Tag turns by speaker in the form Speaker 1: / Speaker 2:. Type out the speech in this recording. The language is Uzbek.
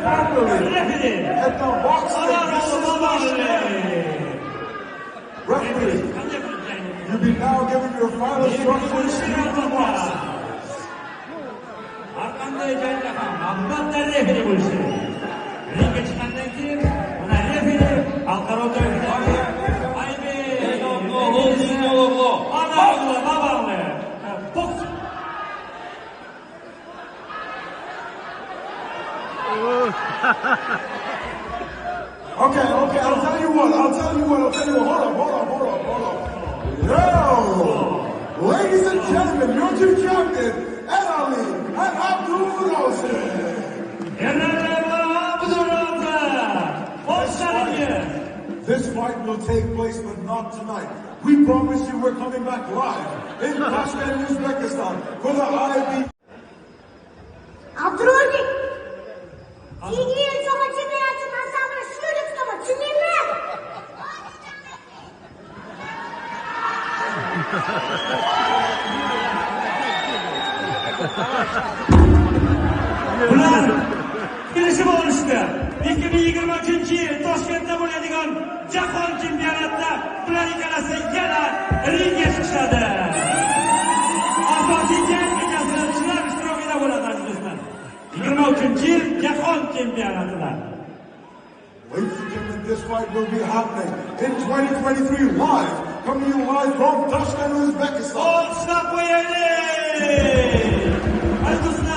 Speaker 1: properly.
Speaker 2: Referee.
Speaker 1: At the boxing, this is referee. You'll be now giving your final instructions to the boxer.
Speaker 2: Qanday jangda ham albatta referi bo'lishi. Ringga chiqqandan keyin mana referi xalqaro joylardagi
Speaker 1: Okay, I'll tell you what. Hold up. Yo! Ladies and gentlemen, your two champions, Ed Ali and Abdul Rosen. This fight will take place, but not tonight. We promise you we're coming back live in Tashkent, Uzbekistan for the IB.
Speaker 3: Abdurrahman, сидел, sama чемпионаты на самом шуликском, чемпионат.
Speaker 2: Ular kelishib olishdi. 2023-yil Toshkentda bo'ladigan Jahon chempionatida ular ikkalasi yana ringga chiqishadi. Asosiy jang kechasida shular ishtirokida bo'ladi azizlar. 23-yil Jahon chempionatida.
Speaker 1: Ladies and gentlemen, this fight will be happening in 2023 live, coming to you live from Tashkent, Uzbekistan.
Speaker 2: Olqishlab qo'yaylik. Azizlar